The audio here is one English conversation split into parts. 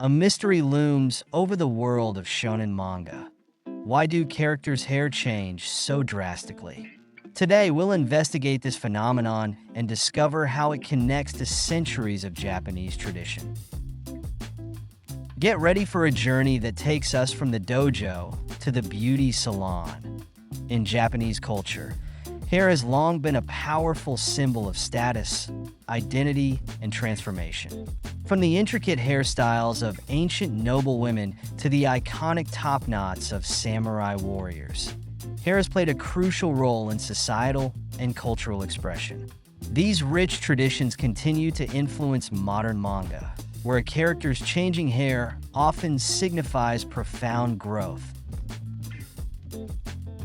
A mystery looms over the world of shonen manga. Why do characters' hair change so drastically? Today, we'll investigate this phenomenon and discover how it connects to centuries of Japanese tradition. Get ready for a journey that takes us from the dojo to the beauty salon. In Japanese culture, hair has long been a powerful symbol of status, identity, and transformation. From the intricate hairstyles of ancient noble women to the iconic top knots of samurai warriors, hair has played a crucial role in societal and cultural expression. These rich traditions continue to influence modern manga, where a character's changing hair often signifies profound growth,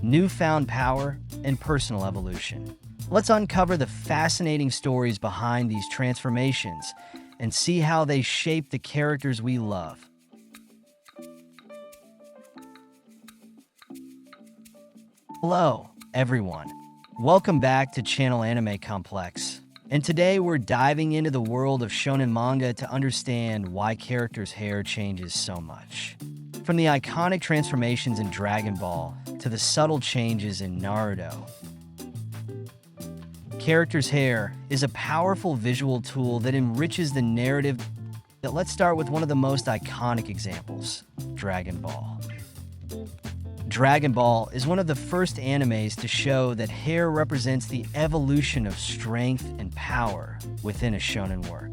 newfound power, and personal evolution. Let's uncover the fascinating stories behind these transformations and see how they shape the characters we love. Hello, everyone. Welcome back to Channel Anime Complex. And today we're diving into the world of shonen manga to understand why characters' hair changes so much. From the iconic transformations in Dragon Ball to the subtle changes in Naruto, characters' hair is a powerful visual tool that enriches the narrative. Let's start with one of the most iconic examples, Dragon Ball. Dragon Ball is one of the first animes to show that hair represents the evolution of strength and power within a shonen work.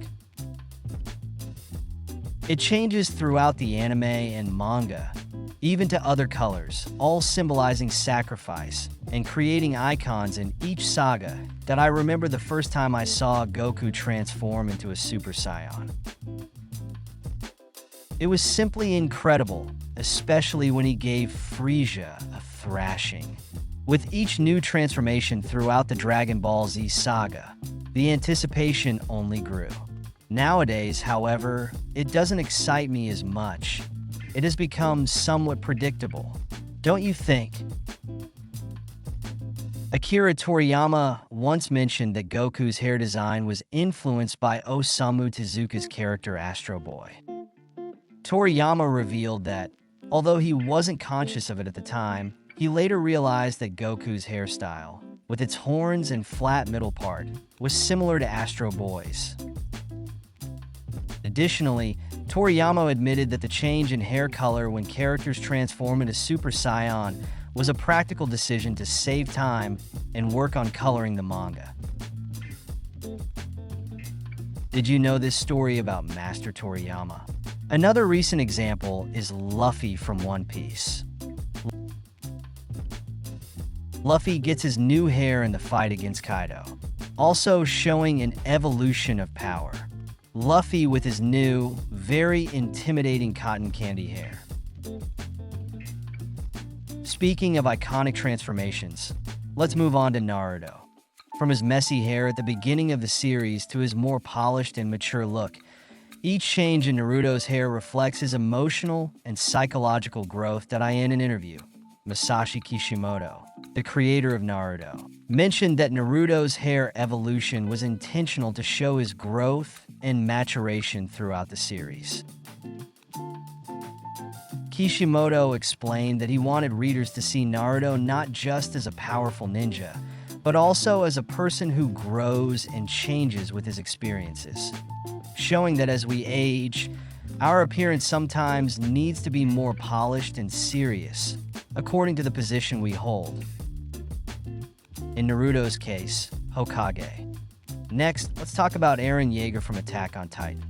It changes throughout the anime and manga, even to other colors, all symbolizing sacrifice and creating icons in each saga that I remember the first time I saw Goku transform into a Super Saiyan. It was simply incredible, especially when he gave Frieza a thrashing. With each new transformation throughout the Dragon Ball Z saga, the anticipation only grew. Nowadays, however, it doesn't excite me as much. It has become somewhat predictable, don't you think? Akira Toriyama once mentioned that Goku's hair design was influenced by Osamu Tezuka's character Astro Boy. Toriyama revealed that, although he wasn't conscious of it at the time, he later realized that Goku's hairstyle, with its horns and flat middle part, was similar to Astro Boy's. Additionally, Toriyama admitted that the change in hair color when characters transform into Super Saiyan was a practical decision to save time and work on coloring the manga. Did you know this story about Master Toriyama? Another recent example is Luffy from One Piece. Luffy gets his new hair in the fight against Kaido, also showing an evolution of power. Luffy with his new, very intimidating cotton candy hair. Speaking of iconic transformations, let's move on to Naruto. From his messy hair at the beginning of the series to his more polished and mature look, each change in Naruto's hair reflects his emotional and psychological growth that in an interview, Masashi Kishimoto, the creator of Naruto, mentioned that Naruto's hair evolution was intentional to show his growth and maturation throughout the series. Kishimoto explained that he wanted readers to see Naruto not just as a powerful ninja, but also as a person who grows and changes with his experiences, showing that as we age, our appearance sometimes needs to be more polished and serious, according to the position we hold. In Naruto's case, Hokage. Next, let's talk about Eren Yeager from Attack on Titan.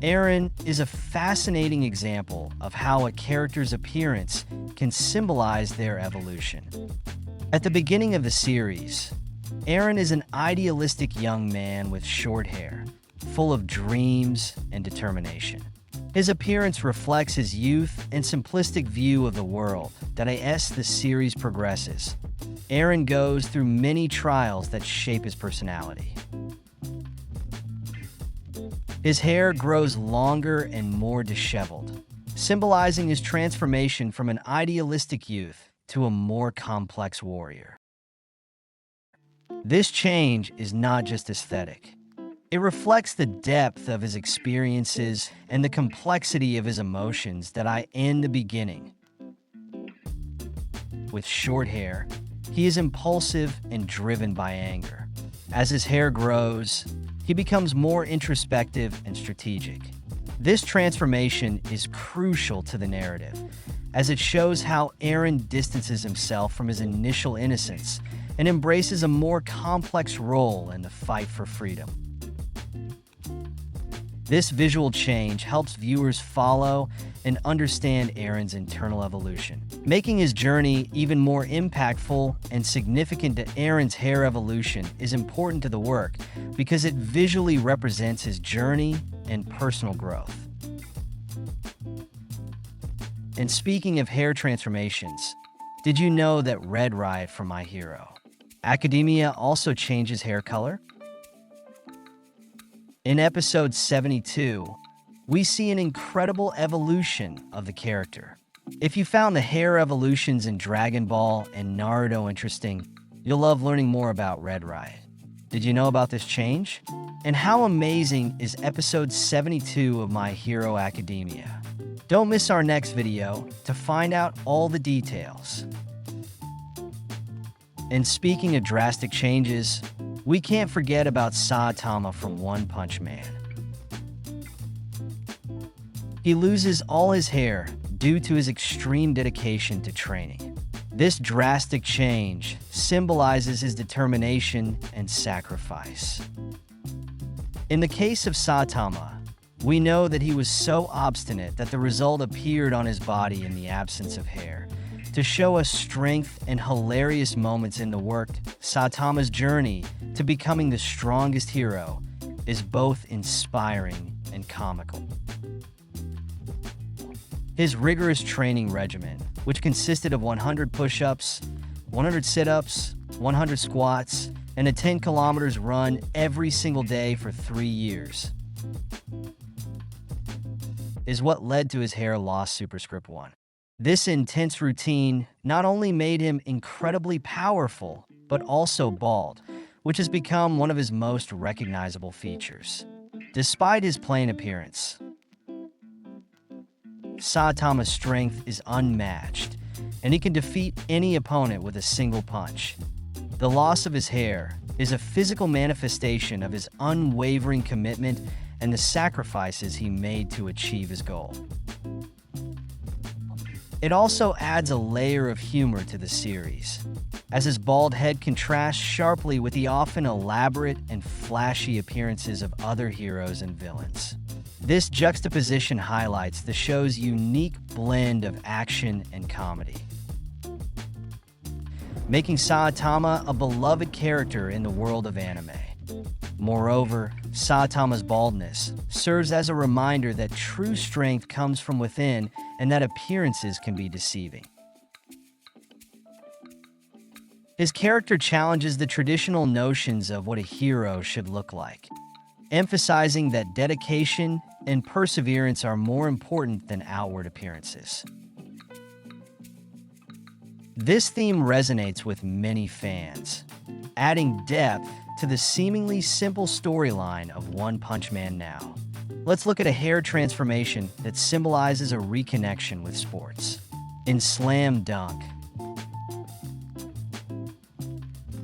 Eren is a fascinating example of how a character's appearance can symbolize their evolution. At the beginning of the series, Eren is an idealistic young man with short hair, full of dreams and determination. His appearance reflects his youth and simplistic view of the world that as the series progresses, Eren goes through many trials that shape his personality. His hair grows longer and more disheveled, symbolizing his transformation from an idealistic youth to a more complex warrior. This change is not just aesthetic. It reflects the depth of his experiences and the complexity of his emotions that I in the beginning. With short hair, he is impulsive and driven by anger. As his hair grows, he becomes more introspective and strategic. This transformation is crucial to the narrative, as it shows how Eren distances himself from his initial innocence and embraces a more complex role in the fight for freedom. This visual change helps viewers follow and understand Eren's internal evolution, making his journey even more impactful and significant. To Eren's hair evolution is important to the work because it visually represents his journey and personal growth. And speaking of hair transformations, did you know that Red Riot from My Hero Academia also changes hair color? In episode 72, we see an incredible evolution of the character. If you found the hair evolutions in Dragon Ball and Naruto interesting, you'll love learning more about Red Riot. Did you know about this change? And how amazing is episode 72 of My Hero Academia? Don't miss our next video to find out all the details. And speaking of drastic changes, we can't forget about Saitama from One Punch Man. He loses all his hair due to his extreme dedication to training. This drastic change symbolizes his determination and sacrifice. In the case of Saitama, we know that he was so obstinate that the result appeared on his body in the absence of hair. To show us strength and hilarious moments in the work, Saitama's journey to becoming the strongest hero is both inspiring and comical. His rigorous training regimen, which consisted of 100 push-ups, 100 sit-ups, 100 squats, and a 10 kilometers run every single day for 3 years, is what led to his hair loss superscript 1. This intense routine not only made him incredibly powerful, but also bald, which has become one of his most recognizable features. Despite his plain appearance, Saitama's strength is unmatched, and he can defeat any opponent with a single punch. The loss of his hair is a physical manifestation of his unwavering commitment and the sacrifices he made to achieve his goal. It also adds a layer of humor to the series, as his bald head contrasts sharply with the often elaborate and flashy appearances of other heroes and villains. This juxtaposition highlights the show's unique blend of action and comedy, making Saitama a beloved character in the world of anime. Moreover, Saitama's baldness serves as a reminder that true strength comes from within and that appearances can be deceiving. His character challenges the traditional notions of what a hero should look like, emphasizing that dedication and perseverance are more important than outward appearances. This theme resonates with many fans, adding depth to the seemingly simple storyline of One Punch Man now. Let's look at a hair transformation that symbolizes a reconnection with sports. In Slam Dunk,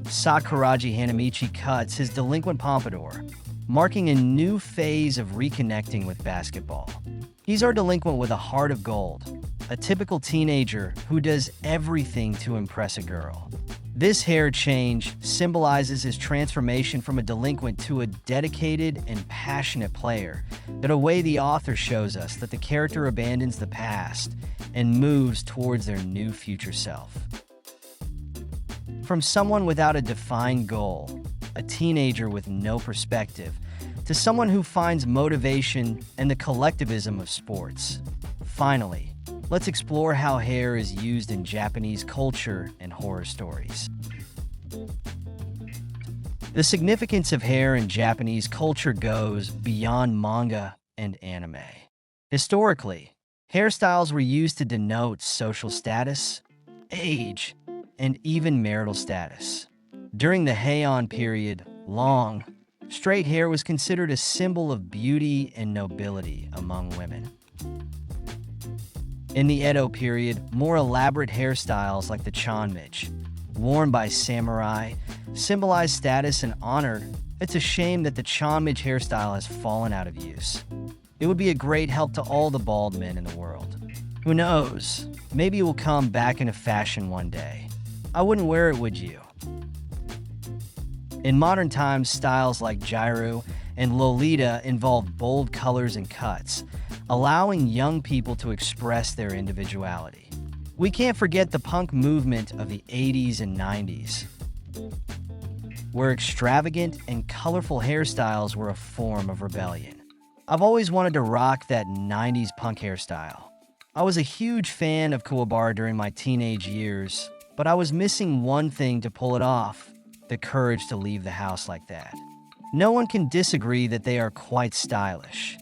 Sakuragi Hanamichi cuts his delinquent pompadour, marking a new phase of reconnecting with basketball. He's our delinquent with a heart of gold, a typical teenager who does everything to impress a girl. This hair change symbolizes his transformation from a delinquent to a dedicated and passionate player. In a way, the author shows us that the character abandons the past and moves towards their new future self. From someone without a defined goal, a teenager with no perspective, to someone who finds motivation in the collectivism of sports. Finally, let's explore how hair is used in Japanese culture and horror stories. The significance of hair in Japanese culture goes beyond manga and anime. Historically, hairstyles were used to denote social status, age, and even marital status. During the Heian period, long, Straight hair was considered a symbol of beauty and nobility among women. In the Edo period, more elaborate hairstyles like the chanmich, worn by samurai, symbolized status and honor. It's a shame that the chanmich hairstyle has fallen out of use. It would be a great help to all the bald men in the world. Who knows? Maybe it will come back into fashion one day. I wouldn't wear it, would you? In modern times, styles like gyro and Lolita involve bold colors and cuts, allowing young people to express their individuality. We can't forget the punk movement of the 80s and 90s, where extravagant and colorful hairstyles were a form of rebellion. I've always wanted to rock that 90s punk hairstyle. I was a huge fan of Kuwabara during my teenage years, but I was missing one thing to pull it off: the courage to leave the house like that. No one can disagree that they are quite stylish.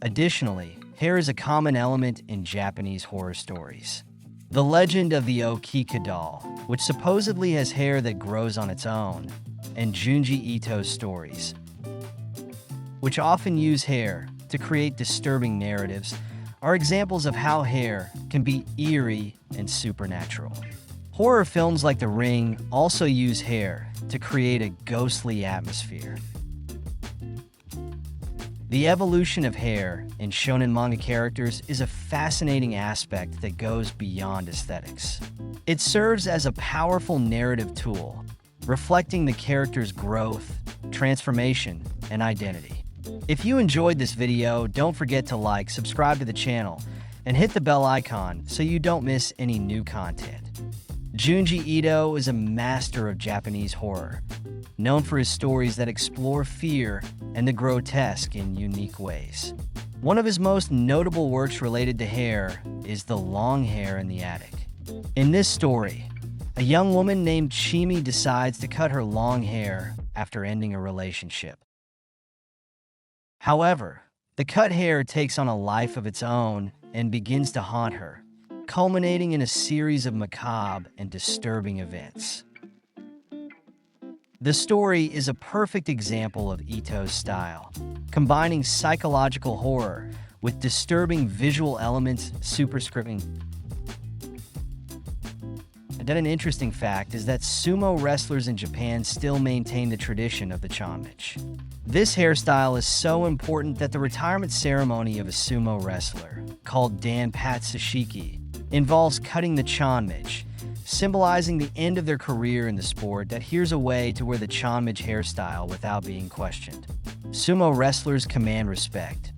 Additionally, hair is a common element in Japanese horror stories. The legend of the Okika doll, which supposedly has hair that grows on its own, and Junji Ito's stories, which often use hair to create disturbing narratives, are examples of how hair can be eerie and supernatural. Horror films like The Ring also use hair to create a ghostly atmosphere. The evolution of hair in shonen manga characters is a fascinating aspect that goes beyond aesthetics. It serves as a powerful narrative tool, reflecting the character's growth, transformation, and identity. If you enjoyed this video, don't forget to like, subscribe to the channel, and hit the bell icon so you don't miss any new content. Junji Ito is a master of Japanese horror, known for his stories that explore fear and the grotesque in unique ways. One of his most notable works related to hair is The Long Hair in the Attic. In this story, a young woman named Chimi decides to cut her long hair after ending a relationship. However, the cut hair takes on a life of its own and begins to haunt her, culminating in a series of macabre and disturbing events. The story is a perfect example of Ito's style, combining psychological horror with disturbing visual elements, superscripting. And then an interesting fact is that sumo wrestlers in Japan still maintain the tradition of the chanmich. This hairstyle is so important that the retirement ceremony of a sumo wrestler, called Dan Patsushiki, involves cutting the chanmich, symbolizing the end of their career in the sport. That here's a way to wear the chanmich hairstyle without being questioned. Sumo wrestlers command respect,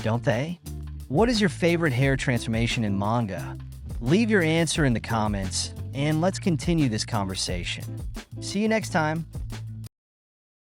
don't they? What is your favorite hair transformation in manga? Leave your answer in the comments, and let's continue this conversation. See you next time.